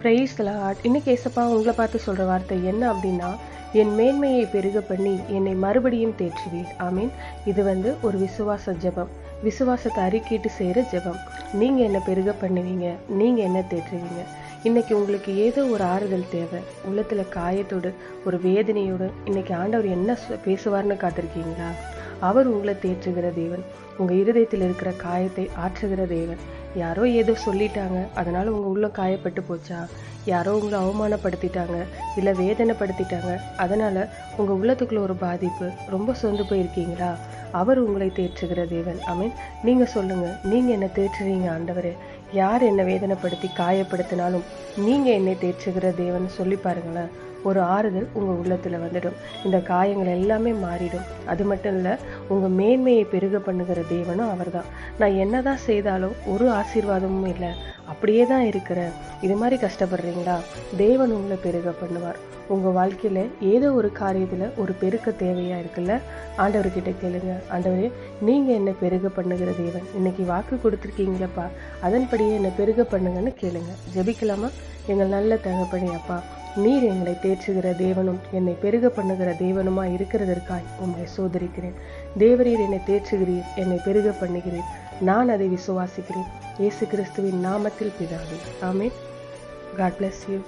Praise the Lord. இன்னைக்கு ஏசப்பா உங்களை பார்த்து சொல்ற வார்த்தை என்ன அப்படின்னா, என் மேன்மையை பெருக பண்ணி என்னை மறுபடியும் தேற்றுவீர். ஆமீன். இது ஒரு விசுவாச ஜெபம், விசுவாசத்தை அறிக்கையிட்டு செய்கிற ஜெபம். நீங்கள் என்ன பெருக பண்ணுவீங்க, நீங்கள் என்ன தேற்றுவீங்க. இன்னைக்கு உங்களுக்கு ஏதோ ஒரு ஆறுதல் தேவை, உள்ளத்தில் காயத்தோடு ஒரு வேதனையோடு இன்னைக்கு ஆண்டவர் என்ன பேசுவார்னு காத்திருக்கீங்களா? அவர் உங்களை தேற்றுகிற தேவன், உங்கள் இருதயத்தில் இருக்கிற காயத்தை ஆற்றுகிற தேவன். யாரோ ஏதோ சொல்லிட்டாங்க, அதனால் உங்கள் உள்ளம் காயப்பட்டு போச்சா? யாரோ உங்களை அவமானப்படுத்திட்டாங்க, இல்லை வேதனைப்படுத்திட்டாங்க, அதனால் உங்கள் உள்ளத்துக்குள்ள ஒரு பாதிப்பு, ரொம்ப சொந்து போயிருக்கீங்களா? அவர் உங்களை தேற்றுகிற தேவன். ஆமீன். நீங்கள் சொல்லுங்கள், நீங்கள் என்ன தேற்றுறீங்க ஆண்டவரே? யார் என்னை வேதனைப்படுத்தி காயப்படுத்தினாலும் நீங்கள் என்னை தேற்றுகிற தேவன் சொல்லி பாருங்களேன். ஒரு ஆறுதல் உங்கள் உள்ளத்தில் வந்துடும். இந்த காயங்கள் எல்லாமே மாறிடும். அது மட்டும் இல்லை, உங்கள் மேன்மையை பெருக பண்ணுகிற தேவனும் அவர் தான். நான் என்ன தான் செய்தாலும் ஒரு ஆசீர்வாதமும் இல்லை, அப்படியே தான் இருக்கிறேன். இது மாதிரி கஷ்டப்படுறீங்களா? தேவன் உங்களை பெருக பண்ணுவார். உங்கள் வாழ்க்கையில் ஏதோ ஒரு காரியத்தில் ஒரு பெருக்க தேவையாக இருக்குல்ல, ஆண்டவர்கிட்ட கேளுங்க. ஆண்டவரே, நீங்கள் என்னை பெருக பண்ணுகிற தேவன், இன்னைக்கு வாக்கு கொடுத்துருக்கீங்களப்பா, அதன்படியே என்னை பெருக பண்ணுங்கன்னு கேளுங்க. ஜெபிக்கலாமா? எங்கள் நல்ல தகப்பனே அப்பா, நீர் எங்களை தேற்றுகிற தேவனும் என்னை பெருக பண்ணுகிற தேவனுமா இருக்கிறதற்காய் உம்மை சோதரிக்கிறேன். தேவரீர் என்னை தேற்றுகிறீர், என்னை பெருக பண்ணுகிறீர். நான் அதை விசுவாசிக்கிறேன். இயேசு கிறிஸ்துவின் நாமத்தில் பிதாவே. ஆமென். God bless you.